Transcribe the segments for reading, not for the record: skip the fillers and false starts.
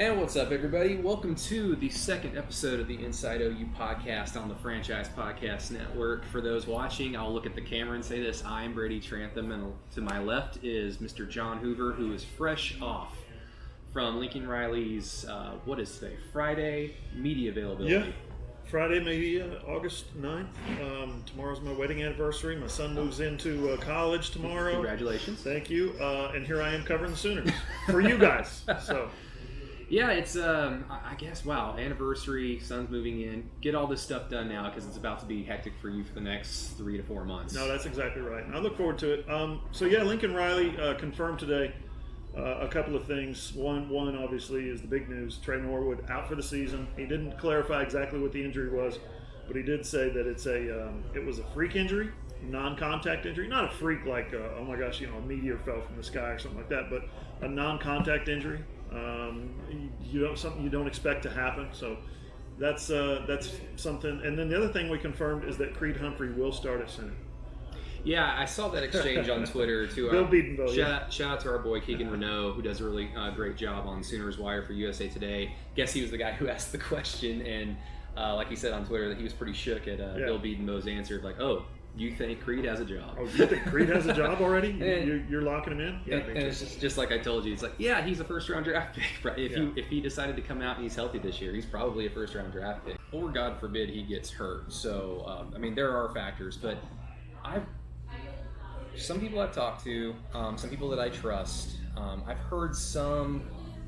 And what's up, everybody? Welcome to the second episode of the Inside OU podcast on the Franchise Podcast Network. For those watching, I'll look at the camera and say this. I'm Brady Trantham, and to my left is Mr. John Hoover, who is fresh off from Lincoln Riley's, what is today? Friday media availability. Yeah, Friday, maybe August 9th. Tomorrow's my wedding anniversary. My son moves into college tomorrow. Congratulations. Thank you. And here I am covering the Sooners for you guys. So. Yeah, it's, I guess, wow, anniversary, son's moving in. Get all this stuff done now because it's about to be hectic for you for the next 3 to 4 months. No, that's exactly right. And I look forward to it. So, yeah, Lincoln Riley confirmed today a couple of things. One, obviously, is the big news. Trey Norwood out for the season. He didn't clarify exactly what the injury was, but he did say that it was a freak injury, non-contact injury. Not a freak like, oh my gosh, a meteor fell from the sky or something like that, but a non-contact injury. Something you don't expect to happen. So that's something. And then the other thing we confirmed is that Creed Humphrey will start at center. Yeah, I saw that exchange on Twitter too. Bill Beatonville. Shout out to our boy Keegan Renault, who does a really great job on Sooners Wire for USA Today. Guess he was the guy who asked the question, and like he said on Twitter, that he was pretty shook at Bill Beatonville's answer. Like, oh, you think Creed has a job? Oh, you think Creed has a job already? You're locking him in? Yeah, and it's just like I told you. It's like, yeah, he's a first-round draft pick. If he decided to come out and he's healthy this year, he's probably a first-round draft pick. Or, God forbid, he gets hurt. So, there are factors. But some people I've talked to, some people that I trust, I've heard some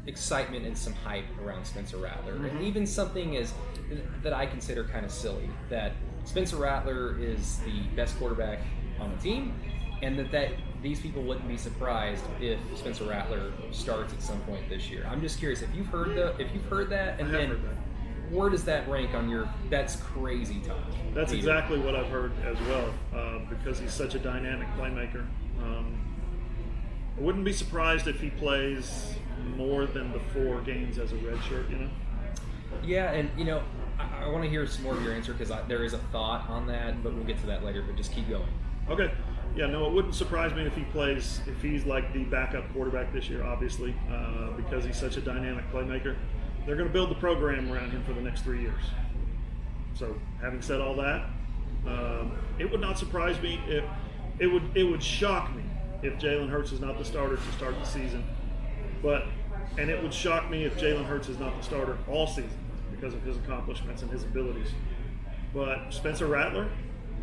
excitement and some hype around Spencer Rattler. Mm-hmm. And even something that I consider kind of silly, that Spencer Rattler is the best quarterback on the team, and that these people wouldn't be surprised if Spencer Rattler starts at some point this year. I'm just curious if you've heard that, and then where does that rank on your? That's crazy talk. That's exactly what I've heard as well, because he's such a dynamic playmaker. I wouldn't be surprised if he plays more than the 4 games as a redshirt. Yeah, and I want to hear some more of your answer because there is a thought on that, but we'll get to that later. But just keep going. Okay. Yeah, no, it wouldn't surprise me if he's like the backup quarterback this year, obviously, because he's such a dynamic playmaker. They're going to build the program around him for the next 3 years. So, having said all that, it would not surprise me if it would shock me if Jalen Hurts is not the starter to start the season. And it would shock me if Jalen Hurts is not the starter all season, because of his accomplishments and his abilities. But Spencer Rattler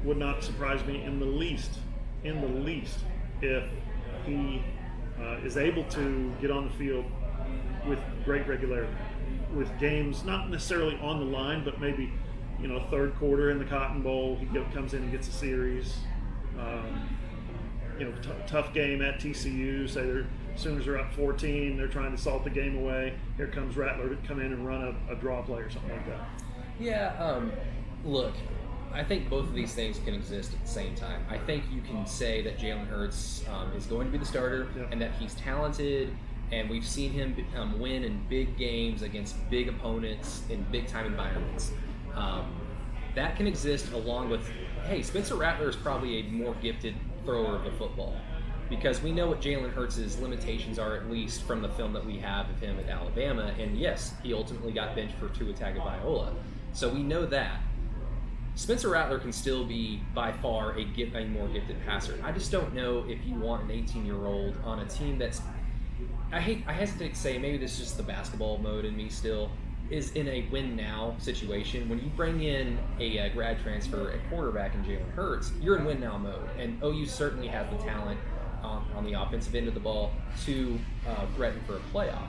would not surprise me in the least if he is able to get on the field with great regularity, with games not necessarily on the line, but maybe third quarter in the Cotton Bowl, he comes in and gets a series. Tough game at TCU, say they're Sooners are up 14. They're trying to salt the game away. Here comes Rattler to come in and run a draw play or something like that. Yeah, look, I think both of these things can exist at the same time. I think you can say that Jalen Hurts is going to be the starter, and that he's talented, and we've seen him win in big games against big opponents in big-time environments. That can exist along with, hey, Spencer Rattler is probably a more gifted thrower of the football, because we know what Jalen Hurts' limitations are, at least from the film that we have of him at Alabama. And yes, he ultimately got benched for Tua Tagovailoa. So we know that. Spencer Rattler can still be, by far, a more gifted passer. I just don't know if you want an 18-year-old on a team that's... I hesitate to say, maybe this is just the basketball mode in me still, is in a win-now situation. When you bring in a grad transfer at quarterback in Jalen Hurts, you're in win-now mode. And OU certainly has the talent on the offensive end of the ball to threaten for a playoff.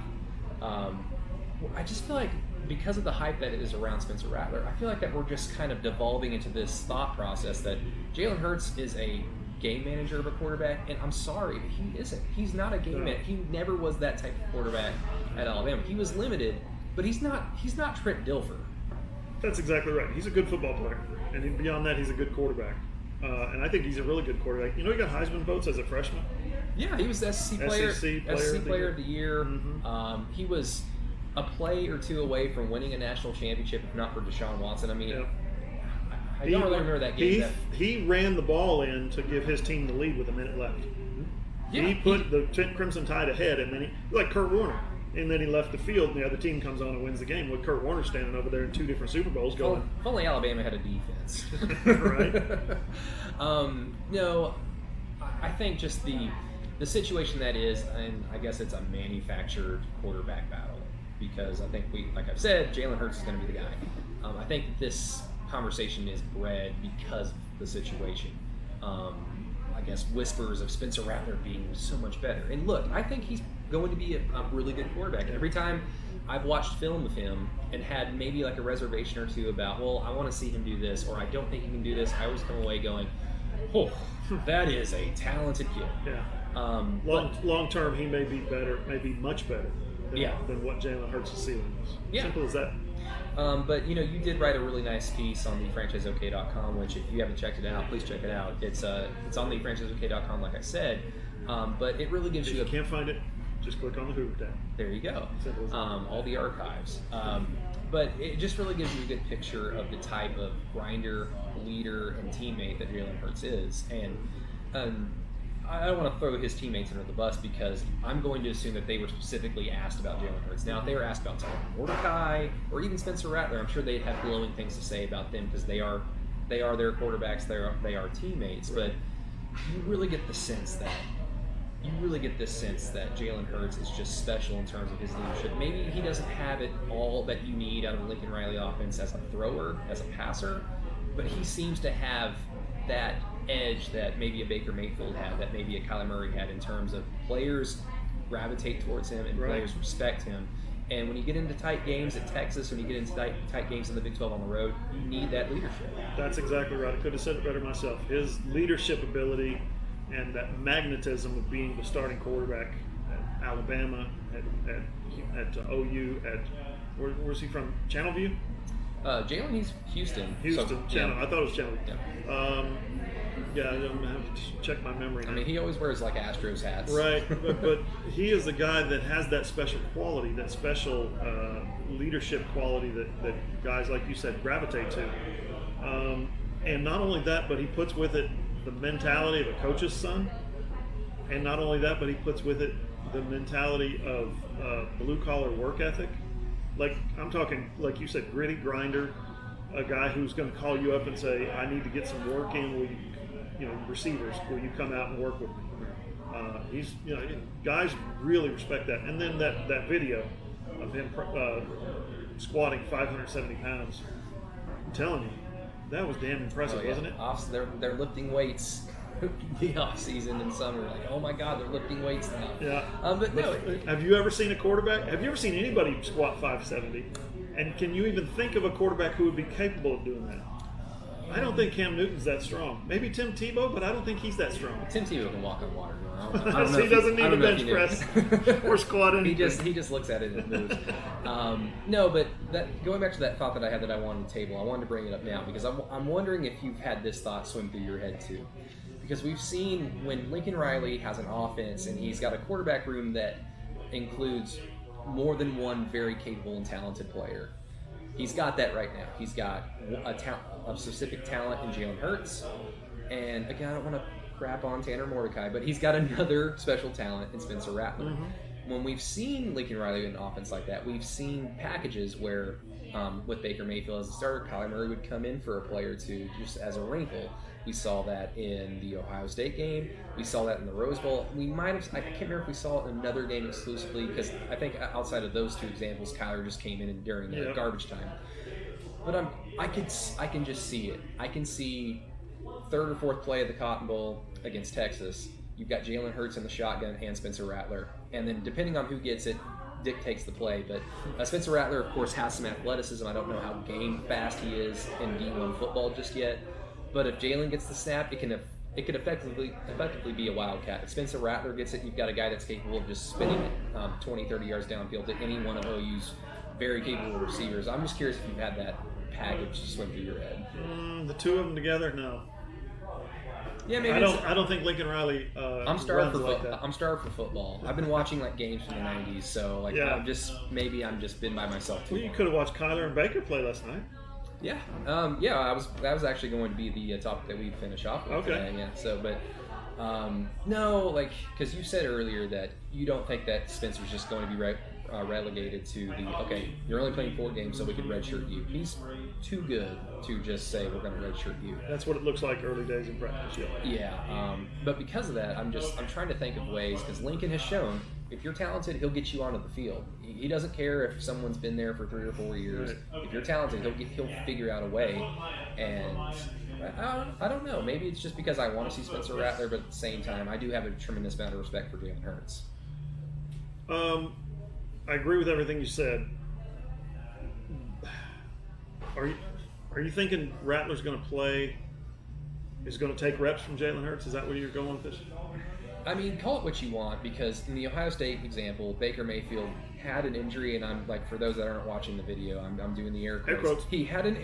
I just feel like because of the hype that is around Spencer Rattler, I feel like that we're just kind of devolving into this thought process that Jalen Hurts is a game manager of a quarterback, and I'm sorry, but he isn't. He's not a game manager. He never was that type of quarterback at Alabama. He was limited, but he's not Trent Dilfer. That's exactly right. He's a good football player, and beyond that, he's a good quarterback. And I think he's a really good quarterback. He got Heisman votes as a freshman. Yeah, he was the SEC player of the year. Mm-hmm. He was a play or two away from winning a national championship, if not for Deshaun Watson. I don't really remember that game. He ran the ball in to give his team the lead with a minute left. Yeah, he put the Crimson Tide ahead, and then like Kurt Warner. and then he left the field, and the other team comes on and wins the game with Kurt Warner standing over there in 2 different Super Bowls going. If only Alabama had a defense. Right. No, I think just the situation that is, and I guess it's a manufactured quarterback battle, because I think like I've said, Jalen Hurts is going to be the guy. I think this conversation is bred because of the situation. I guess whispers of Spencer Rattler being so much better. And look, I think he's going to be a really good quarterback. Every time I've watched film of him and had maybe like a reservation or two about, well, I want to see him do this, or I don't think he can do this, I always come away going, oh, that is a talented kid. Yeah. Long term, he may be better, maybe much better than what Jalen Hurts' ceiling is. Yeah. Simple as that. But you did write a really nice piece on the franchiseok.com, which if you haven't checked it out, please check it out. It's on the franchiseok.com, like I said, but it really gives if you can't find it, just click on the Hoover tab. There you go. All the archives. But it just really gives you a good picture of the type of grinder, leader, and teammate that Jalen Hurts is. And I don't want to throw his teammates under the bus, because I'm going to assume that they were specifically asked about Jalen Hurts. Now, if they were asked about Tyler Mordecai or even Spencer Rattler, I'm sure they'd have glowing things to say about them, because they are their quarterbacks, they are teammates. But you really get the sense that Jalen Hurts is just special in terms of his leadership. Maybe he doesn't have it all that you need out of a Lincoln Riley offense as a thrower, as a passer, but he seems to have that edge that maybe a Baker Mayfield had, that maybe a Kyler Murray had, in terms of players gravitate towards him and players respect him. And when you get into tight games at Texas, when you get into tight games in the Big 12 on the road, you need that leadership. That's exactly right. I could have said it better myself. His leadership ability and that magnetism of being the starting quarterback at Alabama, at OU, where's he from? Channelview? Jalen, he's Houston. Channel. I thought it was Channelview. Yeah. I'm going to have to check my memory now. I mean, he always wears like Astros hats. Right, but he is a guy that has that special quality, that special leadership quality that guys, like you said, gravitate to. And not only that, but he puts with it the mentality of a coach's son. And not only that, but he puts with it the mentality of blue-collar work ethic. Like, I'm talking, like you said, gritty grinder, a guy who's going to call you up and say, I need to get some work in. Will you, receivers, will you come out and work with me? Guys really respect that. And then that video of him squatting 570 pounds, I'm telling you, that was damn impressive, wasn't it? They're lifting weights the off season and summer. Like, oh my God, they're lifting weights now. Yeah. But no. Have you ever seen a quarterback? Have you ever seen anybody squat 570? And can you even think of a quarterback who would be capable of doing that? I don't think Cam Newton's that strong. Maybe Tim Tebow, but I don't think he's that strong. Tim Tebow can walk on water. He doesn't need a bench press or squat anything. He just looks at it and moves. No, but going back to that thought that I had that I wanted to table, I wanted to bring it up now because I'm wondering if you've had this thought swim through your head too. Because we've seen when Lincoln Riley has an offense and he's got a quarterback room that includes more than one very capable and talented player. He's got that right now. He's got a specific talent in Jalen Hurts. And again, I don't want to crap on Tanner Mordecai, but he's got another special talent in Spencer Rattler. Mm-hmm. When we've seen Lincoln Riley in an offense like that, we've seen packages where with Baker Mayfield as a starter, Kyler Murray would come in for a play or two just as a wrinkle. We saw that in the Ohio State game. We saw that in the Rose Bowl. We might have, I can't remember if we saw it in another game exclusively because I think outside of those two examples, Kyler just came in during garbage time. But I can just see it. I can see third or fourth play of the Cotton Bowl against Texas. You've got Jalen Hurts in the shotgun and Spencer Rattler. And then depending on who gets it, dictates the play. But Spencer Rattler, of course, has some athleticism. I don't know how game fast he is in D1 football just yet. But if Jalen gets the snap, it could effectively be a wildcat. If Spencer Rattler gets it, you've got a guy that's capable of just spinning it 20, 30 yards downfield to any one of OU's very capable receivers. I'm just curious if you've had that package swim through your head. The two of them together, no. Yeah, maybe I don't think Lincoln Riley. I'm starved for football. I've been watching games from the '90s, so I'm just been by myself too long. You could have watched Kyler and Baker play last night. Yeah, that was actually going to be the topic that we finish off with. Okay. Yeah. So, but no, because you said earlier that you don't think that Spencer's just going to be relegated to okay, you're only playing 4 games, so we can redshirt you. He's too good to just say we're going to redshirt you. That's what it looks like early days in practice. Yeah. But because of that, I'm trying to think of ways, because Lincoln has shown if you're talented, he'll get you onto the field. He doesn't care if someone's been there for 3 or 4 years. Right. If you're talented, he'll figure out a way. And I don't know. Maybe it's just because I want to see Spencer Rattler, but at the same time, I do have a tremendous amount of respect for Jalen Hurts. I agree with everything you said. Are you thinking Rattler's going to play? Is going to take reps from Jalen Hurts? Is that where you're going with this? I mean, call it what you want, because in the Ohio State example, Baker Mayfield had an injury, and I'm like, for those that aren't watching the video, I'm doing the air quotes. He had an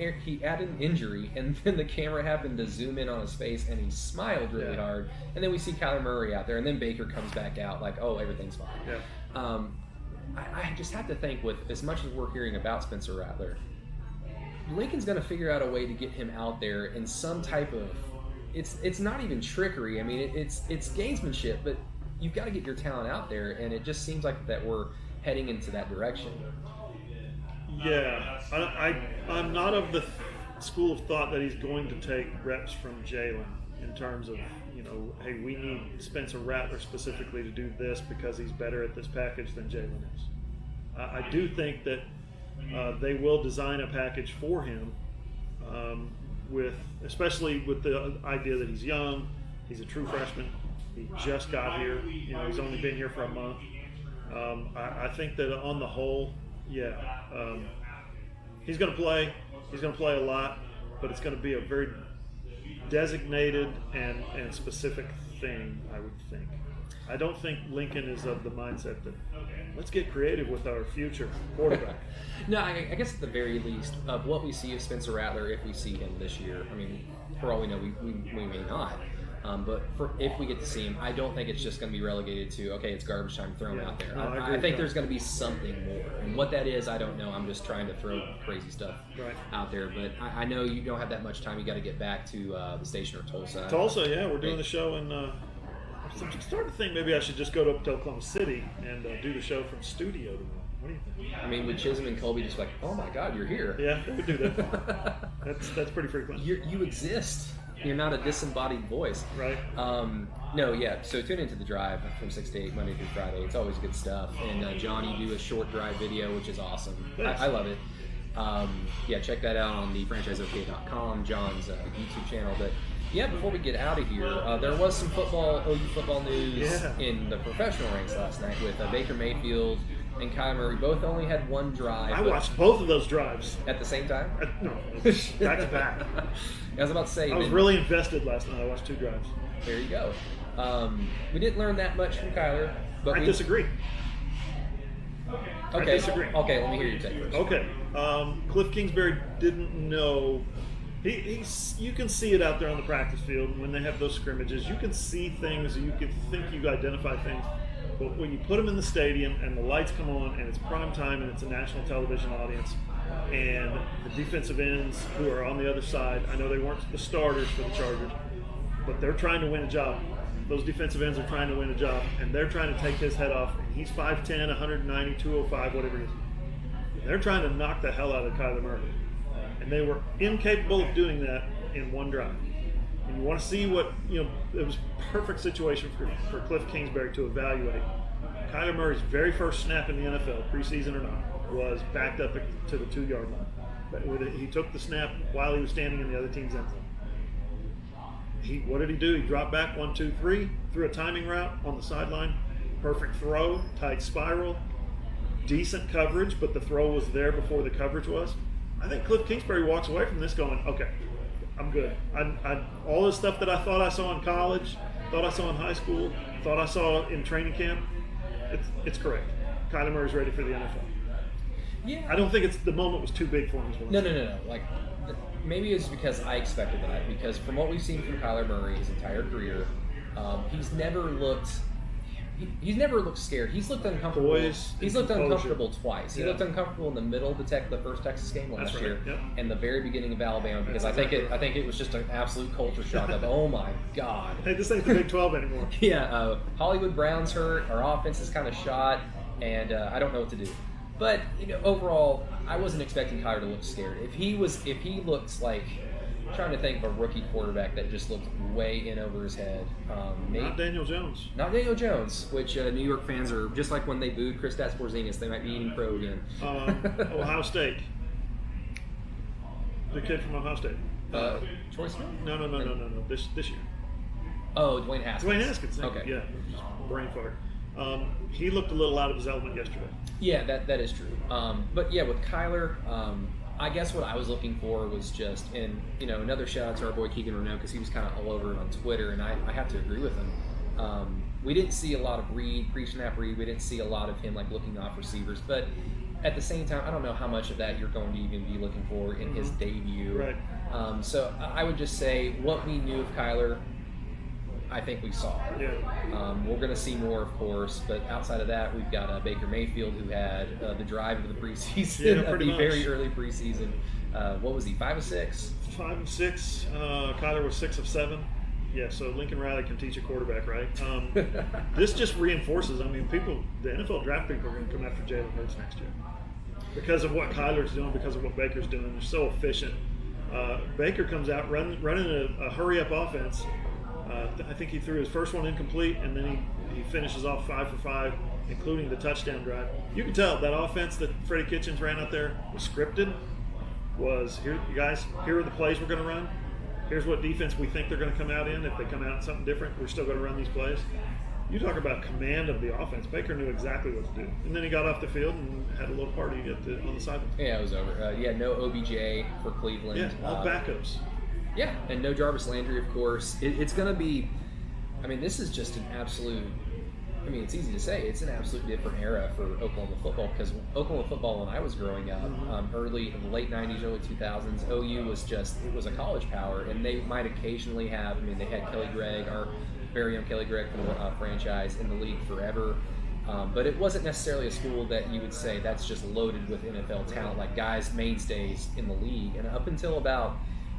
injury, and then the camera happened to zoom in on his face, and he smiled really hard. And then we see Kyler Murray out there, and then Baker comes back out like, oh, everything's fine. Yeah. I just have to think, with as much as we're hearing about Spencer Rattler, Lincoln's going to figure out a way to get him out there in some type of. It's not even trickery. I mean, it's gamesmanship, but you've got to get your talent out there, and it just seems like that we're heading into that direction. Yeah, I'm not of the school of thought that he's going to take reps from Jalen in terms of, hey, we need Spencer Rattler specifically to do this because he's better at this package than Jalen is. I do think that they will design a package for him. Especially with the idea that he's young, he's a true freshman, he just got here, he's only been here for a month. I think that on the whole, he's going to play a lot, but it's going to be a very designated and specific thing, I would think. I don't think Lincoln is of the mindset that let's get creative with our future quarterback. No, I guess at the very least, of what we see of Spencer Rattler, if we see him this year, I mean, for all we know, we may not. But if we get to see him, I don't think it's just going to be relegated to, okay, it's garbage time, throw him out there. No, I think there's going to be something more. And what that is, I don't know. I'm just trying to throw crazy stuff out there. But I know you don't have that much time. You got to get back to the station or Tulsa. Tulsa, yeah. We're doing the show in I'm starting to think maybe I should just go to Oklahoma City and do the show from studio tomorrow. What do you think? I mean, with Chisholm and Colby just like, oh my God, you're here. Yeah, we do that. That's pretty frequent. You exist. You're not a disembodied voice. Right. No, yeah. So tune into The Drive from 6 to 8, Monday through Friday. It's always good stuff. And John, you do a short drive video, which is awesome. I love it. Check that out on the franchiseok.com, John's YouTube channel. But yeah, before we get out of here, there was some OU football news in the professional ranks last night with Baker Mayfield and Kyler Murray. Both only had one drive. I watched both of those drives. At the same time? No, back to back. I was about to say. I was really invested last night. I watched 2 drives. There you go. We didn't learn that much from Kyler. But I disagree. Okay. I disagree. Okay, let me hear your take first. Okay. Cliff Kingsbury didn't know. You can see it out there on the practice field when they have those scrimmages. You can see things. You can think you identify things. But when you put them in the stadium and the lights come on and it's prime time and it's a national television audience and the defensive ends who are on the other side, I know they weren't the starters for the Chargers, but they're trying to win a job. Those defensive ends are trying to win a job, and they're trying to take his head off. And he's 5'10", 190, 205, whatever it is. They're trying to knock the hell out of Kyler Murray. And they were incapable of doing that in one drive. And you want to see what, it was a perfect situation for Cliff Kingsbury to evaluate. Kyler Murray's very first snap in the NFL, preseason or not, was backed up to the 2-yard line. He took the snap while he was standing in the other team's end zone. What did he do? He dropped back 1, 2, 3, threw a timing route on the sideline. Perfect throw, tight spiral, decent coverage, but the throw was there before the coverage was. I think Cliff Kingsbury walks away from this going, okay, I'm good. All the stuff that I thought I saw in college, thought I saw in high school, thought I saw in training camp, it's correct. Kyler Murray's ready for the NFL. Yeah. I don't think the moment was too big for him. No. Like, maybe it's because I expected that. Because from what we've seen from Kyler Murray his entire career, he's never looked scared. He's looked uncomfortable. He's looked uncomfortable twice. He looked uncomfortable in the middle of the first Texas game last year, and the very beginning of Alabama, because I think it was just an absolute culture shock of, oh my God. Hey, this ain't the Big 12 anymore. Hollywood Brown's hurt. Our offense is kind of shot. and I don't know what to do. But overall, I wasn't expecting Kyler to look scared. If he looks like, I'm trying to think of a rookie quarterback that just looked way in over his head. Not Daniel Jones. Not Daniel Jones, which New York fans are just like when they booed Kristaps Porzingis, they might be eating crow again. Ohio State. The kid from Ohio State. Troy Smith? No. This year. Oh, Dwayne Haskins. Dwayne Haskins. Okay. Yeah, just brain fart. He looked a little out of his element yesterday. Yeah, that is true. But yeah, with Kyler, I guess what I was looking for was just, and another shout out to our boy Keegan Renaud, because he was kind of all over it on Twitter, and I have to agree with him. We didn't see a lot of pre-snap read. We didn't see a lot of him like looking off receivers, but at the same time, I don't know how much of that you're going to even be looking for in his debut. Right. So I would just say what we knew of Kyler, I think we saw. Yeah. We're going to see more, of course, but outside of that, we've got Baker Mayfield, who had the drive of the preseason, very early preseason. What was he, 5 of 6? 5 of 6. Kyler was 6 of 7. Yeah, so Lincoln Riley can teach a quarterback, right? This just reinforces, the NFL draft people are going to come after Jalen Hurts next year. Because of what Kyler's doing, because of what Baker's doing. They're so efficient. Baker comes out running a hurry-up offense. I think he threw his first one incomplete, and then he finishes off 5 for 5, including the touchdown drive. You can tell that offense that Freddie Kitchens ran out there was scripted. Here, you guys, here are the plays we're going to run. Here's what defense we think they're going to come out in. If they come out in something different, we're still going to run these plays. You talk about command of the offense. Baker knew exactly what to do. And then he got off the field and had a little party on the sideline. Yeah, it was over. No OBJ for Cleveland. Yeah, all backups. Yeah, and no Jarvis Landry, of course. It's going to be, this is just an absolute, it's easy to say, it's an absolute different era for Oklahoma football, because Oklahoma football, when I was growing up, early in the late 90s, early 2000s, OU was a college power, and they might occasionally have, they had Kelly Gregg, our very young Kelly Gregg from the franchise, in the league forever. But it wasn't necessarily a school that you would say that's just loaded with NFL talent, like guys, mainstays in the league. And up until about,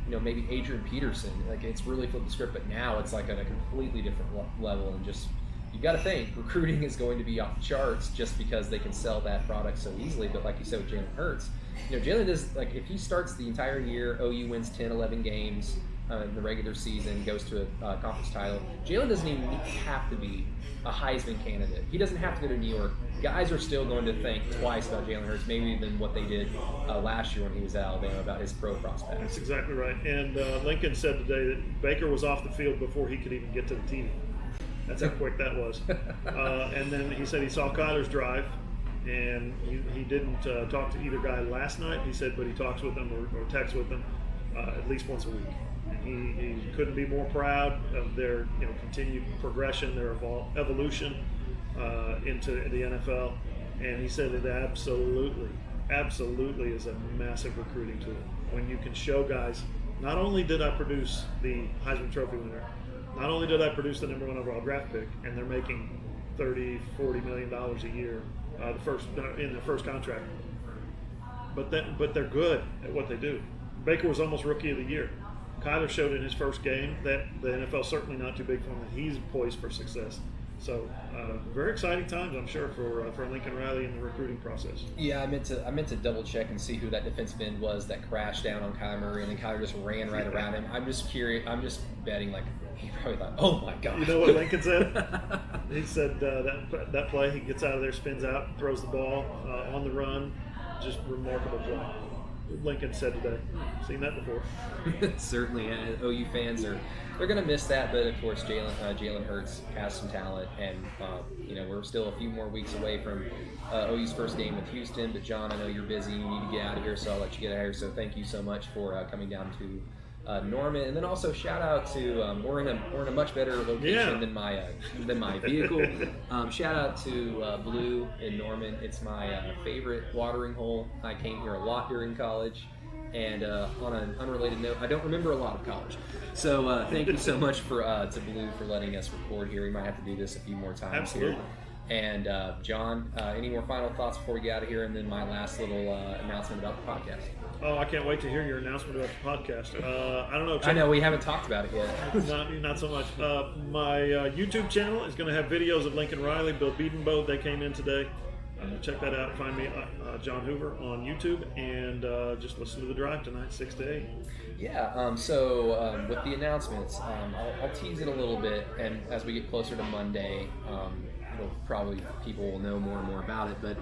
maybe Adrian Peterson, like it's really flipped the script, but now it's like at a completely different level. And just, you got to think, recruiting is going to be off the charts just because they can sell that product so easily. But like you said with Jalen Hurts, Jalen does, like if he starts the entire year, OU wins 10, 11 games, in the regular season, goes to a conference title. Jalen doesn't even have to be a Heisman candidate. He doesn't have to go to New York. Guys are still going to think twice about Jalen Hurts, maybe even what they did last year when he was at Alabama, about his pro prospects. That's exactly right. And Lincoln said today that Baker was off the field before he could even get to the team. That's how quick that was. And then he said he saw Kyler's drive, and he didn't talk to either guy last night, he said, but he talks with them or texts with them at least once a week. He couldn't be more proud of their continued progression, their evolution into the NFL. And he said it absolutely is a massive recruiting tool. When you can show guys, not only did I produce the Heisman Trophy winner, not only did I produce the #1 overall draft pick, and they're making $30-40 million a year in their first contract, but they're good at what they do. Baker was almost Rookie of the Year. Kyler showed in his first game that the NFL's certainly not too big for him, and he's poised for success. So, very exciting times, I'm sure, for Lincoln Riley in the recruiting process. Yeah, I meant to double check and see who that defensive end was that crashed down on Kyler Murray, and then Kyler just ran right around him. I'm just curious. I'm just betting, like, he probably thought, "Oh my God!" You know what Lincoln said? He said that play, he gets out of there, spins out, throws the ball on the run, just remarkable play. Lincoln said today. Seen that before. Certainly, and OU fans they're going to miss that, but of course Jalen Hurts has some talent, and we're still a few more weeks away from OU's first game with Houston. But John, I know you're busy, you need to get out of here, so I'll let you get out of here. So thank you so much for coming down to Norman, and then also shout out to we're in a much better location than my vehicle. Shout out to Blue in Norman. It's my favorite watering hole. I came here a lot during college, and on an unrelated note, I don't remember a lot of college. So thank you so much to Blue for letting us record here. We might have to do this a few more times. Absolutely. Here. And John, any more final thoughts before we get out of here? And then my last little announcement about the podcast. Oh, I can't wait to hear your announcement about the podcast. I don't know. I know we haven't talked about it yet. Not so much. My YouTube channel is going to have videos of Lincoln Riley, Bill Beedenbow. They came in today. check that out. Find me, John Hoover, on YouTube, and just listen to The Drive tonight, 6 to 8. Yeah, so with the announcements, I'll tease it a little bit, and as we get closer to Monday, people will know more and more about it, but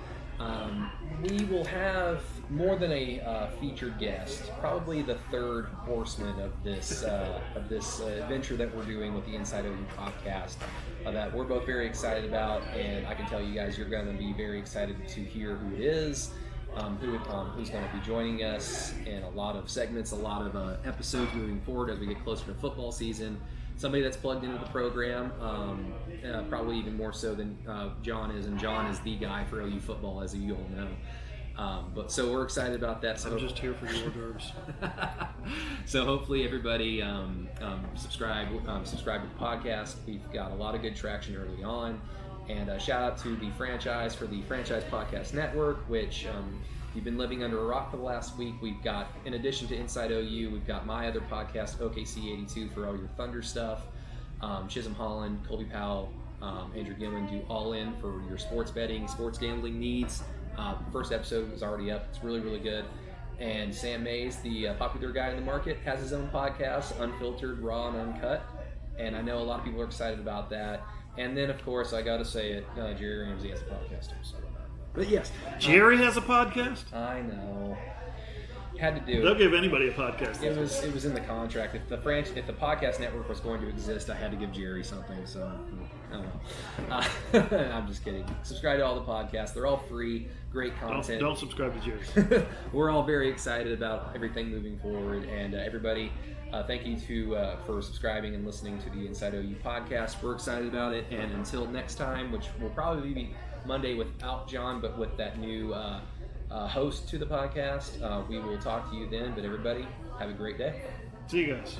we will have more than a featured guest, probably the third horseman of this adventure that we're doing with the Inside OU podcast, that we're both very excited about, and I can tell you guys you're going to be very excited to hear who it is. Who's going to be joining us in a lot of segments, a lot of episodes moving forward as we get closer to football season. Somebody that's plugged into the program, probably even more so than John is, and John is the guy for OU football, as you all know. So we're excited about that. So I'm just here for the hors d'oeuvres. So hopefully everybody subscribe to the podcast. We've got a lot of good traction early on. And shout out to the franchise for the Franchise Podcast Network, which you've been living under a rock for the last week. We've got, in addition to Inside OU, we've got my other podcast, OKC82, for all your Thunder stuff. Chisholm Holland, Colby Powell, Andrew Gilman do All In for your sports betting, sports gambling needs. First episode was already up. It's really, really good. And Sam Mays, the popular guy in the market, has his own podcast, Unfiltered, Raw, and Uncut. And I know a lot of people are excited about that. And then, of course, I got to say it, Jerry Ramsey has a podcast too. So. But yes. Jerry has a podcast? I know. Had to do it. They'll give anybody a podcast. It was in the contract. If the podcast network was going to exist, I had to give Jerry something. So, I don't know. I'm just kidding. Subscribe to all the podcasts. They're all free. Great content. Don't subscribe to Jerry. We're all very excited about everything moving forward. And everybody... thank you for subscribing and listening to the Inside OU podcast. We're excited about it, and until next time, which will probably be Monday without John, but with that new host to the podcast, we will talk to you then. But everybody, have a great day. See you guys.